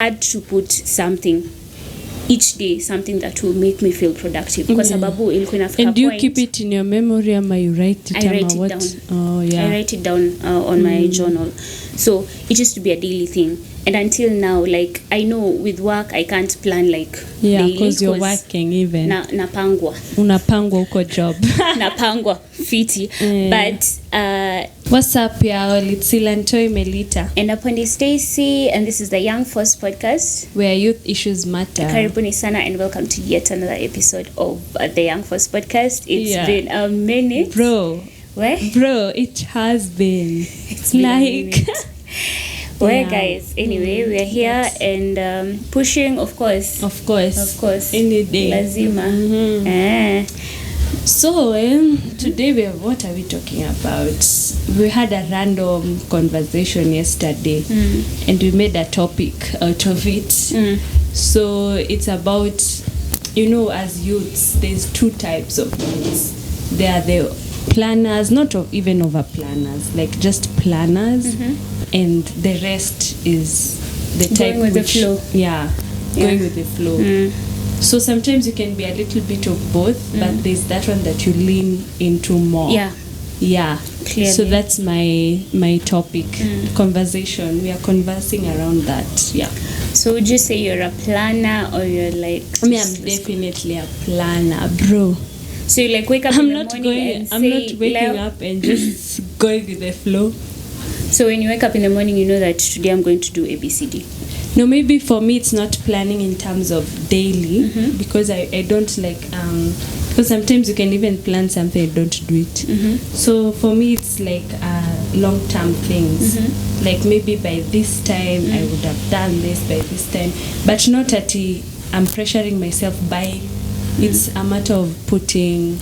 had to put something each day, something that will make me feel productive. Kwa sababu ilikuwa inafika point. And do you keep it in your memory or you write it down? I write it down. Oh, yeah. I write it down on my journal. So it used to be a daily thing. And until now, like, I know with work, I can't plan like daily. Because you're working even. Napangwa. Unapangwa uko job. Napangwa, fiti. But what's up, y'all? It's Silantoi Melita. And Apondi Stacy, and this is the Young Force Podcast, where youth issues matter. Karibuni sana, and welcome to yet another episode of the Young Force Podcast. It's been a minute. Bro, it has been. It's been like... Well, guys, anyway, we are here and pushing, of course. Any day. Lazima. So, today what are we talking about? We had a random conversation yesterday and we made a topic out of it. So, it's about, as youths, there's two types of youths. There are the planners, not even over planners, like just planners. And the rest is the type going with the flow. Going with the flow. So sometimes you can be a little bit of both, but there's that one that you lean into more. Clearly. So that's my topic conversation. We are conversing around that. So would you say you're a planner or you're like... I'm definitely a planner, bro. So you like wake up in the morning I'm not waking up and just going with the flow. So when you wake up in the morning, you know that today I'm going to do ABCD. No, maybe for me it's not planning in terms of daily because I don't like because sometimes you can even plan something and don't do it. So for me it's like long-term things. Like maybe by this time I would have done this by this time, but not that I'm pressuring myself by. It's a matter of putting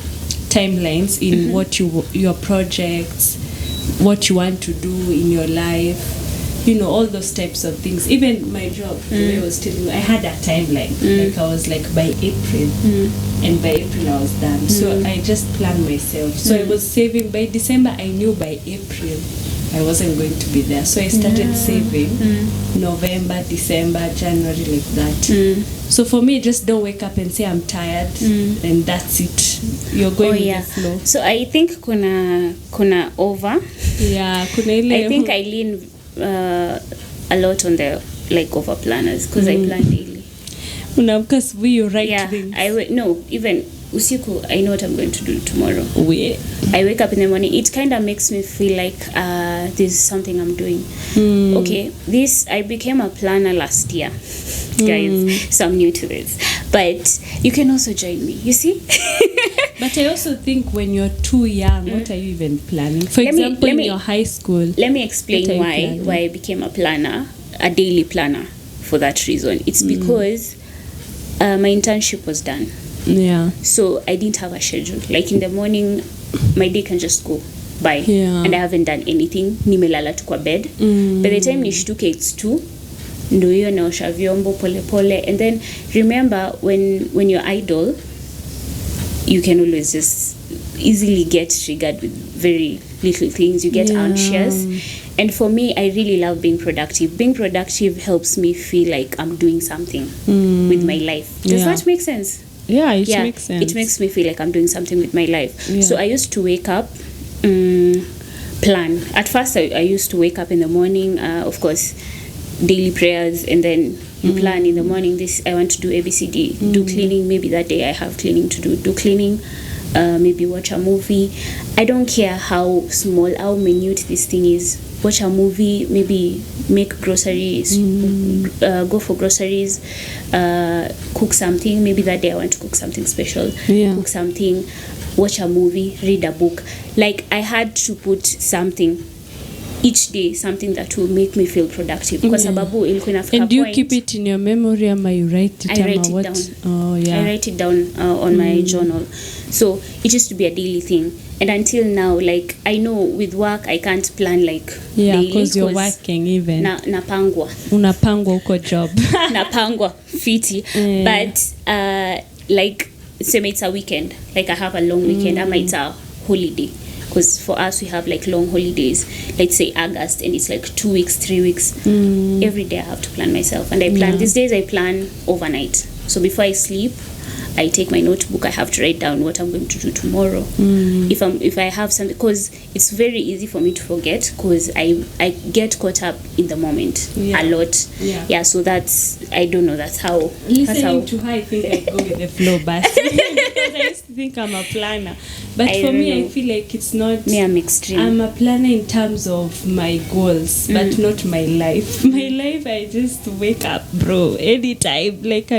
timelines in what your projects, what you want to do in your life, all those types of things. Even my job, I was telling you, I had a timeline. Like I was like by April, and by April I was done. So I just planned myself. So I was saving. By December, I knew by April I wasn't going to be there. So I started saving November, December, January, like that. So for me, just don't wake up and say I'm tired and that's it. You're going with the flow. So I think kuna over. Kuna ile. I think I lean a lot on the like over planners because I plan daily. Unamka asubuhi you write things. Even usiku I know what I'm going to do tomorrow. I wake up in the morning. It kind of makes me feel like this is something I'm doing. Okay, I became a planner last year. Guys, so I'm new to this. But you can also join me, you see? But I also think when you're too young, what are you even planning? For example, in your high school. Let me explain why I became a planner, a daily planner for that reason. It's because my internship was done. So I didn't have a schedule. Like in the morning, my day can just go by. And I haven't done anything. Nimelala tu kwa bed. By the time nishtuke, it's 2. Ndo hiyo naosha vyombo pole pole. And then remember when you're idle, you can always just easily get triggered with very little things. You get anxious. And for me, I really love being productive. Being productive helps me feel like I'm doing something with my life. Does that make sense? It makes sense. It makes me feel like I'm doing something with my life. So I used to wake up, plan. At first, I used to wake up in the morning, of course, daily prayers, and then you plan in the morning, this I want to do ABCD, do cleaning, maybe that day I have cleaning to do cleaning, maybe watch a movie. I don't care how small, how minute this thing is. Watch a movie, maybe make groceries, go for groceries, cook something. Maybe that day I want to cook something special. Cook something, watch a movie, read a book. Like I had to put something each day, something that will make me feel productive. Kwa sababu ilikuwa inafika point. And do you keep it in your memory or you write it down? I write it down. I write it down on my journal. So it used to be a daily thing. And until now, like I know with work I can't plan like daily because you're working even. Napangwa. Unapangwa uko job. Napangwa fiti. But like say it's a weekend, like I have a long weekend, ama it's a holiday. because for us we have like long holidays, let's say August, and it's like 2 weeks, 3 weeks. Every day I have to plan myself, and I plan these days I plan overnight. So before I sleep, I take my notebook. I have to write down what I'm going to do tomorrow. If I have something, because it's very easy for me to forget, because I get caught up in the moment a lot. So that's, I don't know, that's how. Listening to her, I think I go with the flow, but because I used to think I'm a planner, but for me, I feel like it's not. Me, I'm extreme. I'm a planner in terms of my goals, but not my life. My life, I just wake up, bro, anytime. Like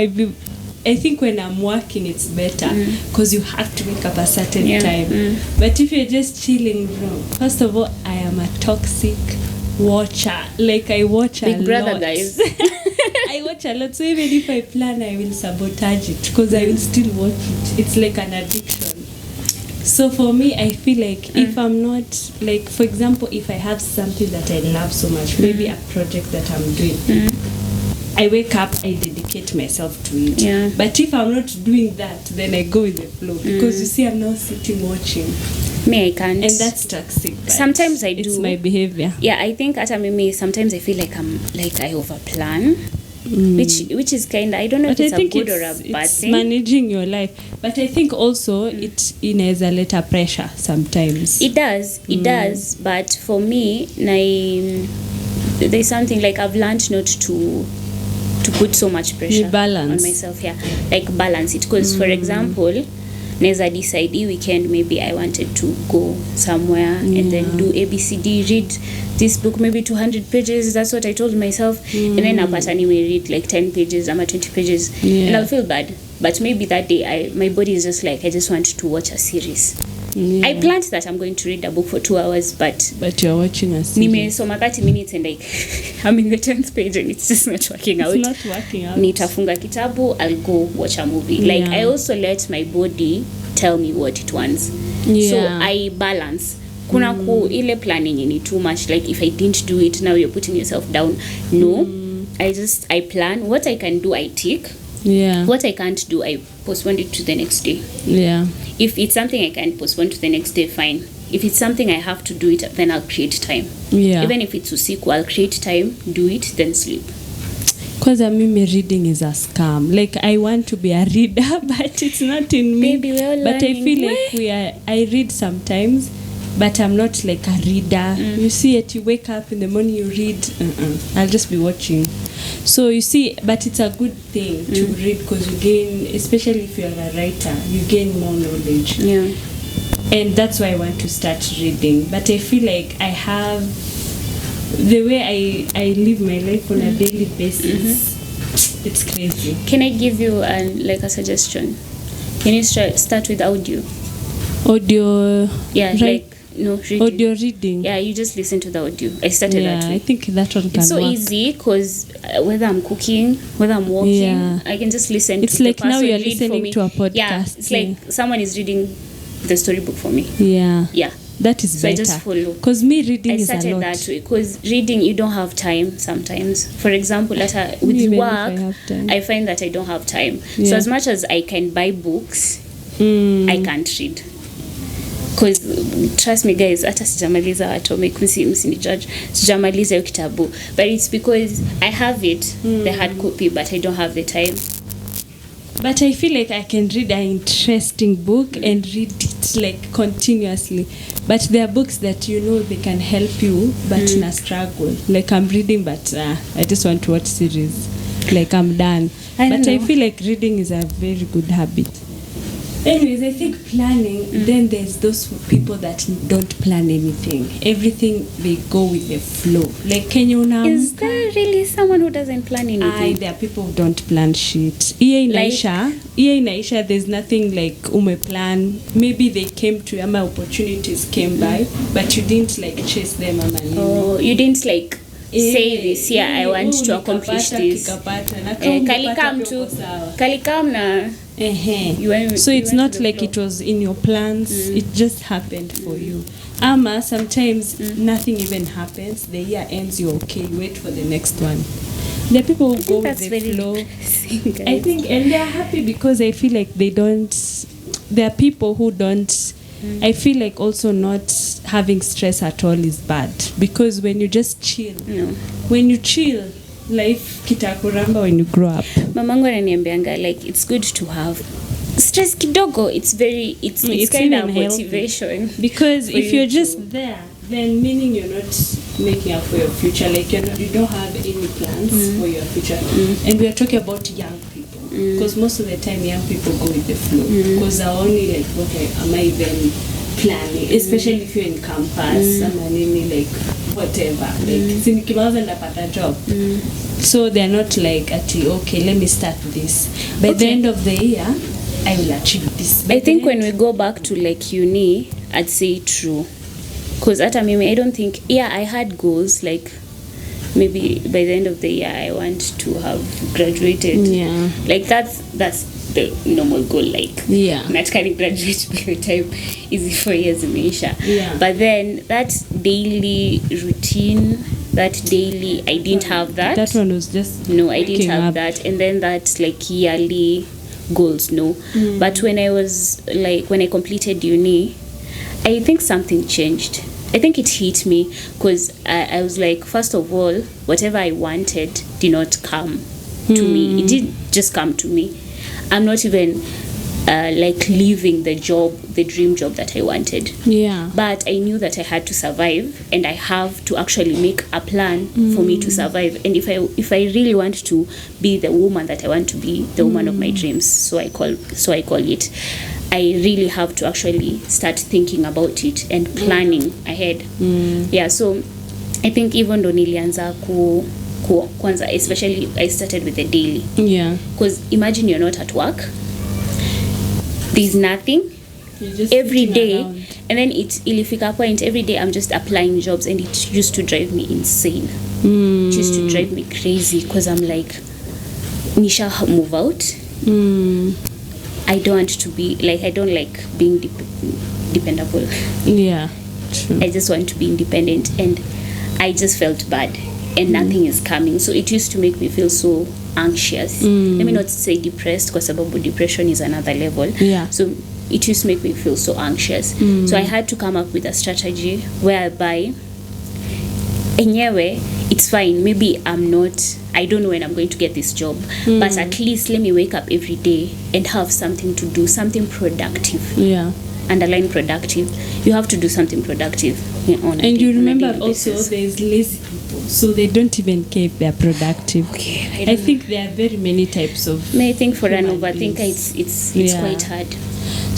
I think when I'm working, it's better because you have to wake up a certain time. But if you're just chilling, bro, first of all, I am a toxic watcher. Like, I watch Big a brother, lot. guys. I watch a lot. So even if I plan, I will sabotage it because I will still watch it. It's like an addiction. So for me, I feel like if I'm not, like, for example, if I have something that I love so much, maybe a project that I'm doing, I wake up, I dedicate myself to it. But if I'm not doing that, then I go with the flow. Because you see, I'm now sitting watching. Me, I can't. And that's toxic. Sometimes I do. It's my behavior. Yeah, I think at me, sometimes I feel like I overplan. Which is kind of, I don't know if it's a good or a bad thing. Managing your life. But I think also it has a little pressure sometimes. It does. But for me, there's something like I've learned not to put so much pressure on myself. Like balance it, because for example, Neza decide weekend maybe I wanted to go somewhere and then do ABCD, read this book maybe 200 pages. That's what I told myself. And then apatani we read like 10 pages, 20 pages, and I'll feel bad. But maybe that day my body is just like, I just want to watch a series. I planned that I'm going to read a book for 2 hours, but you're watching a series. Nimesoma 30 minutes and like I'm in the 10th page and it's just not working out. It's not working out. Nitafunga kitabu, I'll go watch a movie. Like I also let my body tell me what it wants. So I balance. Kuna ile planning ni too much. Like if I didn't do it, now you're putting yourself down. No. I plan. What I can do, I tick. What I can't do, I postpone it to the next day. If it's something I can postpone to the next day, fine. If it's something I have to do it, then I'll create time. Even if it's usiku, I'll create time, do it, then sleep. Because reading is a scam. Like, I want to be a reader, but it's not in me. Baby, we're all but learning. I feel like I read sometimes, but I'm not like a reader. You see it, you wake up in the morning, you read. I'll just be watching. So you see, but it's a good thing to read, because you gain, especially if you're a writer, you gain more knowledge. And that's why I want to start reading. But I feel like I have, the way I live my life on a daily basis, it's crazy. Can I give you a suggestion? Can you start with audio? Audio? Yeah, right. Reading. Audio reading. Yeah, you just listen to the audio. I started that way. I think that one can It's so work. easy, because whether I'm cooking, whether I'm walking, I can just listen it's to like the person now you're read for listening me. to a podcast. Yeah, it's like someone is reading the storybook for me. Yeah. That is better. I just follow. Because me reading is a lot. I started that way, because reading, you don't have time sometimes. For example, with work, I find that I don't have time. So as much as I can buy books, I can't read. Because trust me guys, hata sijamaliza Atomic, msinijudge, sijamaliza hiyo kitabu, but it's because I have it, the hard copy, but I don't have the time. But I feel like I can read an interesting book and read it like continuously. But there are books that they can help you, but in a struggle. Like I'm reading, but I just want to watch series. Like I'm done. I feel like reading is a very good habit. Anyways, I think planning, then there's those people that don't plan anything. Everything, they go with the flow. Like Kenya Unam. Is there really someone who doesn't plan anything? There are people who don't plan shit. Inaisha, there's nothing like plan. Maybe they came to you, opportunities came by, but you didn't chase them. You didn't say this, I want to accomplish this. Kalikam na. So it's not like it was in your plans, it just happened for you. Sometimes nothing even happens, the year ends, you're okay, you wait for the next one. There are people who go with the flow. I think, and they're happy because I feel like there are people who don't, I feel like also not having stress at all is bad, because when you just chill, when you chill, life kitakuramba when you grow up. Mamangu ananiambianga like it's good to have stress kidogo. It's kind of motivation, because if you're just there, then meaning you're not making up for your future, like you don't have any plans for your future. And we are talking about young people, because most of the time young people go with the flow, because they're only like, okay, am I even planning, especially if you're in campus, like whatever, like nikimaliza ndapata job. So they're not like okay, let me start this by the end of the year I will achieve this. I think when we go back to like uni, I'd say true, because at I don't think, I had goals like maybe by the end of the year I want to have graduated. Like that's the normal goal, like not kind of graduate by the time easy 4 years imeisha. But then that daily routine, I didn't have that. That one was just I didn't have that. And then that like yearly goals, but when I completed uni, I think something changed. I think it hit me, because I was like, first of all, whatever I wanted did not come to me. It didn't just come to me. I'm not even like leaving the dream job that I wanted. But I knew that I had to survive, and I have to actually make a plan for me to survive. And if I really want to be the woman that I want to be, the woman of my dreams, so I call it, I really have to actually start thinking about it and planning ahead. So I think even though nilianza kwanza, especially I started with the daily. Because imagine you're not at work, there's nothing every day around. And then ilifika point every day I'm just applying jobs, and it used to drive me insane. It used to drive me crazy, because I'm like, nisha move out. I don't want to be like, I don't like being dependable. True. I just want to be independent, and I just felt bad, and nothing is coming. So it used to make me feel so anxious. Let me not say depressed, because depression is another level. So it used to make me feel so anxious. So I had to come up with a strategy whereby anyway, it's fine, maybe I don't know when I'm going to get this job, but at least let me wake up every day and have something to do, something productive. Underline productive. You have to do something productive. And you remember also there's lazy people, so they don't even care if they're productive. I think there are very many types of. I think for an overthinker, it's quite hard.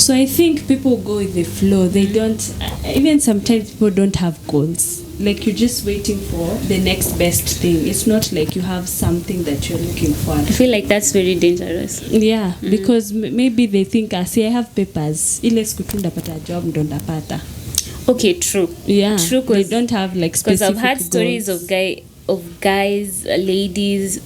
So I think people go with the flow. They don't. Even sometimes people don't have goals. Like you're just waiting for the next best thing. It's not like you have something that you're looking for. I feel like that's very dangerous. Because maybe they think, I have papers. Ile siku tu ndapata job ndo ndapata. Okay, true. True. They don't have like specific. Because I've had stories of guys, ladies.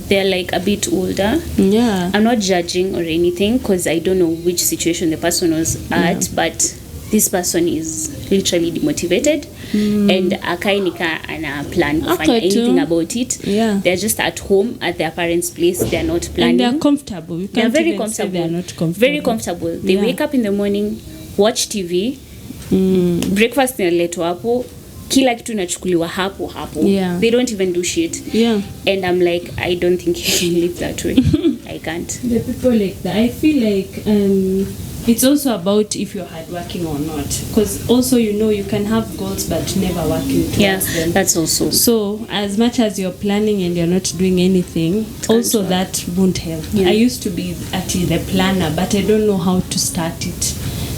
They're like a bit older. I'm not judging or anything, because I don't know which situation the person was at, but this person is literally demotivated, and akainika ana plan to find anything about it. They're just at home at their parents' place. They're not planning. And they're comfortable. They're very comfortable. They're not comfortable. Very comfortable. They wake up in the morning, watch TV, breakfast inaletwa hapo, kila kitu inachukuliwa hapo. They don't even do shit. And I'm like, I don't think you can live that way. I can't. The people like that, I feel like it's also about if you're hardworking or not, because also you can have goals but never working towards them. That's also. So as much as you're planning and you're not doing anything, also that won't help. I used to be actually the planner, but I don't know how to start it.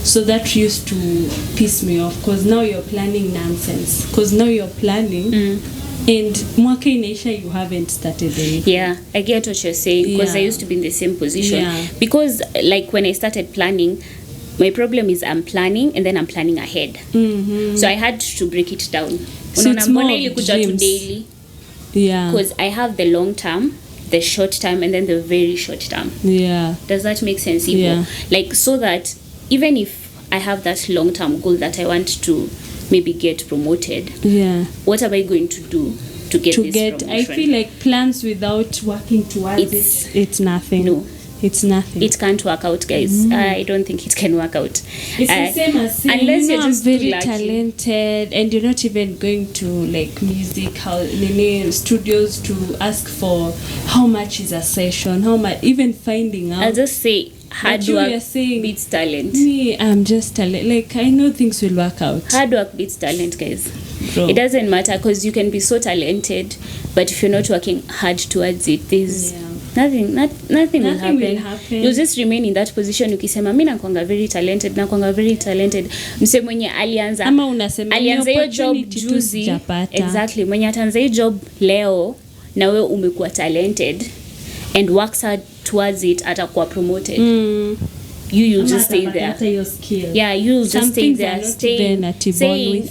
So that used to piss me off, because now you're planning nonsense. Because now you're planning and mwaka inaisha, you haven't started anything. I get what you're saying, because I used to be in the same position. Because like when I started planning, my problem is I'm planning and then I'm planning ahead. So I had to break it down. So it's more dreams. Daily. Because I have the long term, the short term, and then the very short term. Does that make sense? Like, so that even if I have that long term goal that I want to maybe get promoted, what am I going to do to get this promotion? I feel like plans without working towards it's nothing. it's nothing. It can't work out, guys. I don't think it can work out. It's the same as saying, unless you're I'm just very lucky. talented, and you're not even going to like music studios to ask for how much is a session, how much, even finding out. I'll just say hard work beats talent. Me, I'm just talent. Like, I know things will work out. Hard work beats talent, guys. Bro. It doesn't matter, because you can be so talented, but if you're not working hard towards it, there's nothing will happen. You'll just remain in that position ukisema mimi nakwanga very talented. Mse mwenye alianza hiyo job juzi, exactly, mwenye ataanza hiyo job leo na wewe umekuwa talented and works hard towards it, atakuwa promoted. You'll just stay there. Yeah, you'll just stay there, saying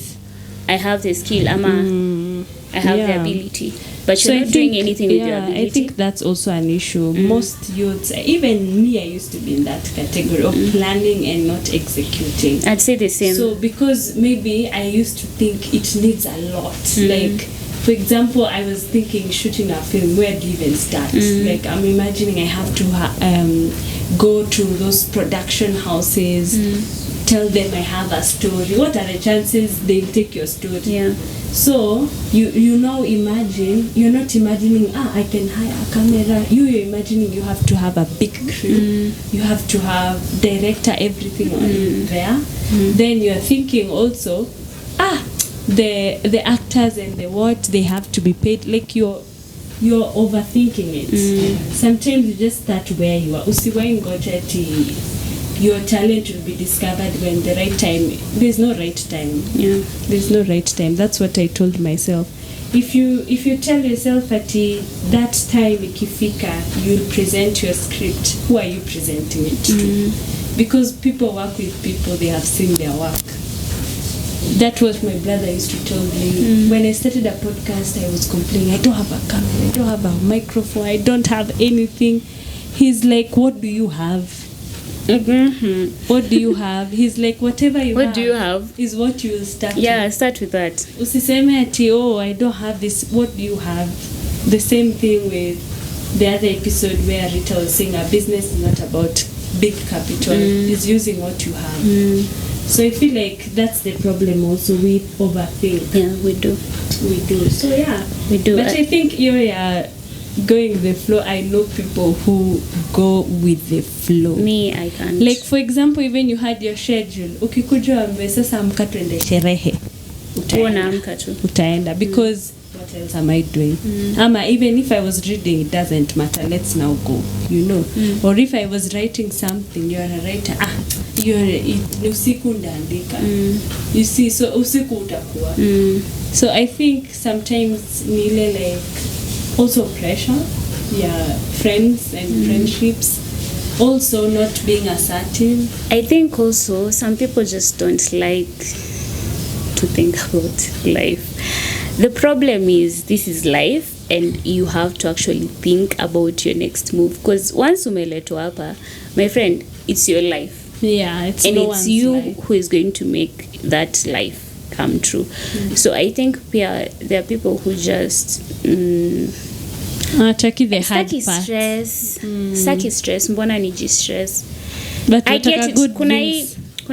I have the skill, I have the ability, but you're not doing anything with your ability. I think that's also an issue. Most youths, even me, I used to be in that category of planning and not executing. I'd say the same. So because maybe I used to think it needs a lot. Like, for example, I was thinking shooting a film, where do you even start? Like, I'm imagining I have to go to those production houses, tell them I have a story. What are the chances they'll take your story? Yeah. So you now imagine, you're not imagining I can hire a camera. You're imagining you have to have a big crew. You have to have director, everything on there. Then you're thinking also the actors and the what, they have to be paid. Like, you're overthinking it. Sometimes you just start where you are. Usiwahi ngoja ati your talent will be discovered when the right time. There's no right time. Yeah, there's no right time. That's what I told myself. If you tell yourself at that time ikifika you'll present your script, who are you presenting it to? Because people work with people, they have seen their work. That was my brother used to tell me. When I started a podcast, I was complaining, I don't have a camera, I don't have a microphone, I don't have anything. He's like, what do you have? What do you have? He's like, whatever you have. What do you have? Is what you will start with. Yeah, start with that. Usiseme ati, I don't have this. What do you have? The same thing with the other episode where Rita was saying a business is not about big capital. It's using what you have. So I feel like that's the problem also. We overthink. Yeah, we do. So yeah, we do. But I think you're going with the flow. I know people who go with the flow. Me, I can't. Like, for example, even you had your schedule. Ukikuja ambe sasa amka twende sherehe. Utaenda because what else am I doing? Even if I was reading, it doesn't matter. Let's now go. Or if I was writing something, you're a writer. Usiku ndaandika. You see, so usiku utakuwa. So I think sometimes nile like also pressure, friends and friendships, also not being assertive. I think also some people just don't like to think about life. The problem is this is life, and you have to actually think about your next move, because once umeletwa hapa, my friend, it's your life. Yeah, it's you life. Who is going to make that life come true. So I think there are people who just stress mbona niji stress, but I get it. Good kuna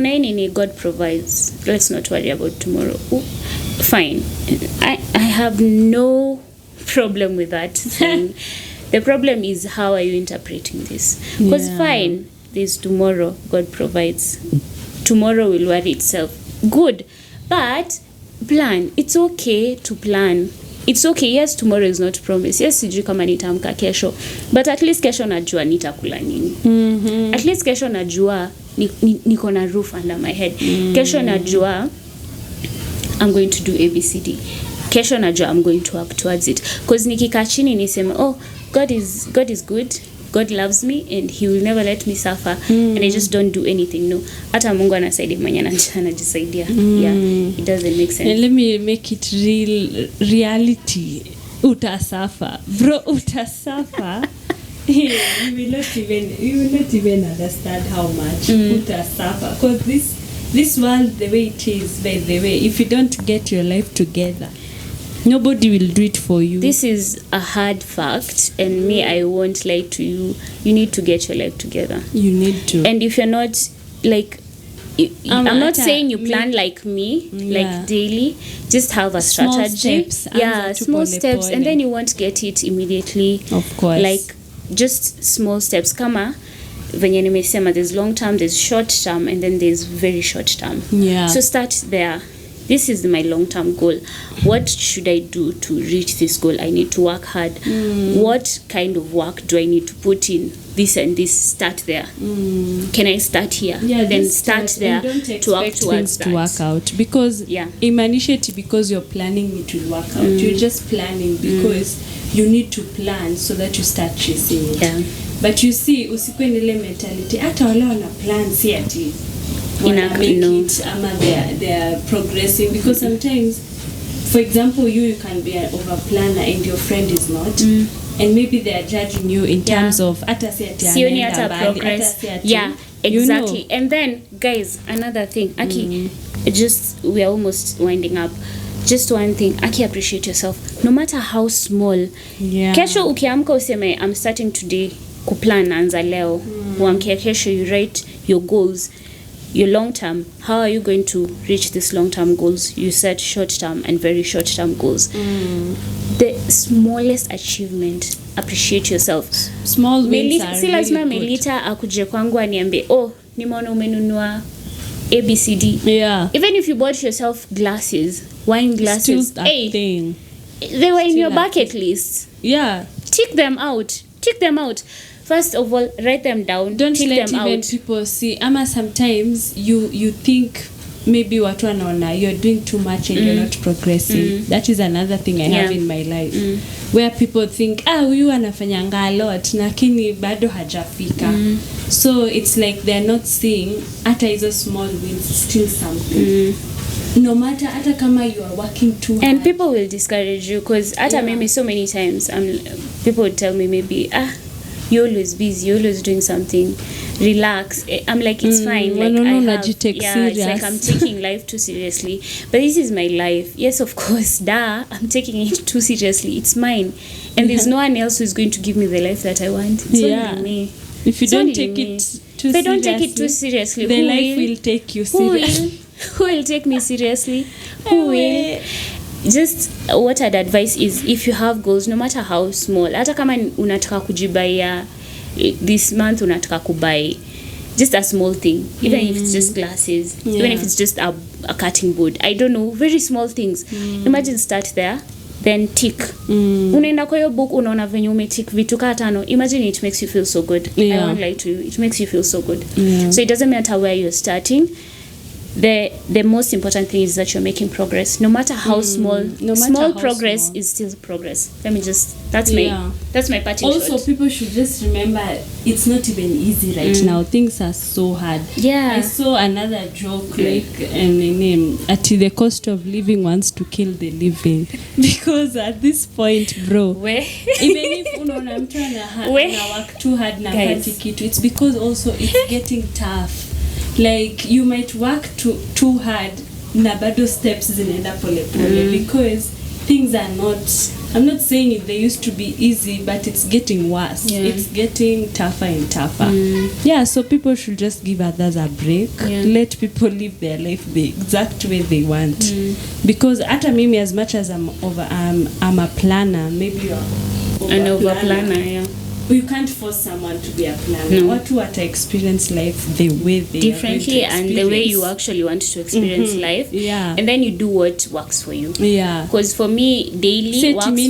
hii nini God provides, let's not worry about tomorrow. Fine, I have no problem with that thing. The problem is, how are you interpreting this? Because fine, there's tomorrow, God provides, tomorrow will worry itself, good, but plan. It's okay to plan. It's okay. Yes, tomorrow is not promised. Yes, sijui kama nitaamka kesho, but at least kesho najua nitakula nini. At least kesho najua niko na roof under my head. Kesho najua I'm going to do ABCD. Kesho najua I'm going to work towards it. Because nikikaa chini niseme, God is good, God loves me and he will never let me suffer, and I just don't do anything. No, hata Mungu anasaidia mwenye anajisaidia. Yeah, it doesn't make sense. And let me make it reality. Utasuffer, bro, utasuffer. You will not even understand how much utasuffer, because this world, the way it is, by the way, if you don't get your life together, Nobody will do it for you. This is a hard fact, and me, I won't lie to you. You need to get your life together. You need to. And if you're not, like, I'm not saying you plan like me, like daily. Just have a strategy. Small steps, and then you won't get it immediately. Of course. Like, just small steps. Kama venye nimesema, there's long term, there's short term, and then there's very short term. Yeah. So start there. This is my long term goal. What should I do to reach this goal? I need to work hard. What kind of work do I need to put in? This and this. Start there. Can I start here? Yeah, then start there to work towards that. To work out, because initially, because you're planning, it will work out. You're just planning because you need to plan so that you start chasing it. Yeah. But you see, usikuwe na ile mentality. Hata wale wana plan si ati wanna make it ama they're progressing, because sometimes, for example, you can be an over planner and your friend is not, and maybe they are judging you in terms of hata si ati sioni hata progress. Yeah, exactly. You know. And then, guys, another thing, Aki, we are almost winding up. Just one thing, Aki, appreciate yourself, no matter how small. Kesho ukiamka useme, I'm starting today kuplan anza leo. Uamkia kesho, you write your goals, your long term. How are you going to reach these long term goals? You set short term and very short term goals. The smallest achievement, appreciate yourself. Small wins are si lazima really Melita akuje kwangu aniambie, oh, nimeona umenunua ABCD. Yeah. Even if you bought yourself glasses, wine glasses, still that thing. They were in your bucket list. Yeah. Tick them out. First of all, write them down. Don't tick let them even out. people see. Ama sometimes you think maybe watu wanaona you're doing too much and you're not progressing. That is another thing I have in my life, where people think huyu anafanyanga a lot lakini bado hajafika. So it's like they're not seeing hata hizo small wins, still something. No matter hata kama you are working too hard. And people will discourage you, because hata maybe so many times people would tell me maybe you're always busy, you're always doing something, relax. I'm like, it's fine. Like, it's like I'm taking life too seriously. But this is my life. Yes, of course, I'm taking it too seriously. It's mine. And there's no one else who's going to give me the life that I want. It's only me. If you don't take it too seriously, they don't take it too seriously. The life will take you seriously. Who will take me seriously? Who will? Just what I'd advise is, if you have goals, no matter how small, hata kama unataka kujibaya this month, unataka kubai just a small thing, even if it's just glasses, even if it's just a cutting board, I don't know, very small things. Imagine, start there, then tick. Unaenda kwa hiyo book, unaona venye umetick vitu ka 5. Imagine, it makes you feel so good. I won't lie to you, it makes you feel so good. So it doesn't matter where you're starting. The most important thing is that you're making progress, no matter how small. Progress is still progress. That's my parting shot. Also, people should just remember, it's not even easy right now. Things are so hard. I saw another joke at the cost of living wants to kill the living. Because at this point, bro, even if unaona mtu ana work too hard na hati kitu, it's because also it's getting tough. Like, you might work too hard na bado steps zinaenda pole pole, because things are not, I'm not saying it, they used to be easy, but it's getting worse. It's getting tougher and tougher. So people should just give others a break. Let people live their life the exact way they want. Because hata mimi, as much as I'm a planner, maybe you're an over planner. You can't force someone to be a planner. Watu wata experience life the way they differently, and the way you actually want to experience life. And then you do what works for you. Because for me, daily works for me.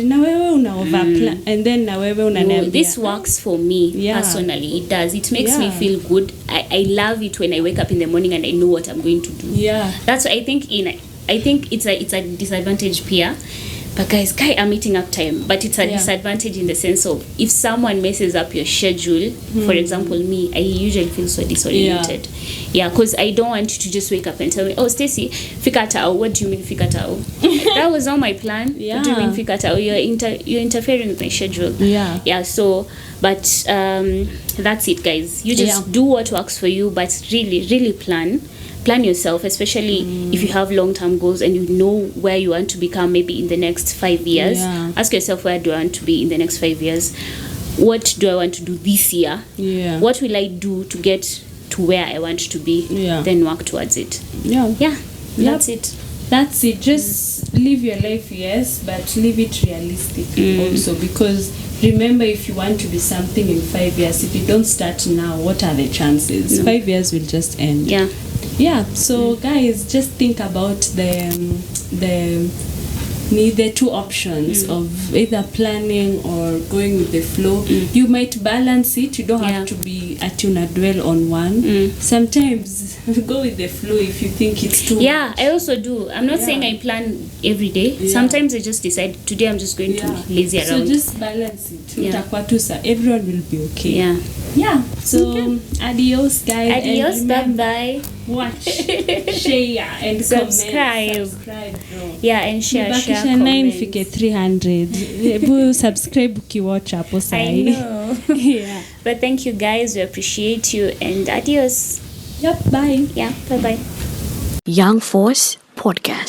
Na wewe una overplan, and then na wewe unaniambia, this works for me personally. It does. It makes me feel good. I love it when I wake up in the morning and I know what I'm going to do. That's what I think. I think it's a disadvantage here. But guys, I'm eating up time. But it's a disadvantage in the sense of, if someone messes up your schedule, for example, me, I usually feel so disoriented. Because I don't want you to just wake up and tell me, oh, Stacey, fika tao. What do you mean fika tao? That was not my plan. What do you mean fika tao? You're interfering with my schedule. So But that's it, guys. You just do what works for you, but really plan yourself, especially if you have long-term goals and you know where you want to become maybe in the next 5 years. Ask yourself, where do I want to be in the next 5 years? What do I want to do this year? What will I do to get to where I want to be? Then work towards it. That's it. Just live your life, yes, but live it realistically also, because remember, if you want to be something in 5 years, if you don't start now, what are the chances? 5 years will just end. So guys, just think about the two options of either planning or going with the flow. You might balance it. You don't have to be dwell on one. Sometimes go with the flow if you think it's too much. I also do. I'm not saying I plan every day. Sometimes I just decide today I'm just going to lazy around. So just balance it. Everyone will be okay. So adios, guys. Adios. Bye. Watch, share and subscribe. And share. 9 fike 300. Ebu subscribe ukiwatch hapo sai. I know. But thank you, guys. We appreciate you, and adios. Bye. Bye. Young Force Podcast.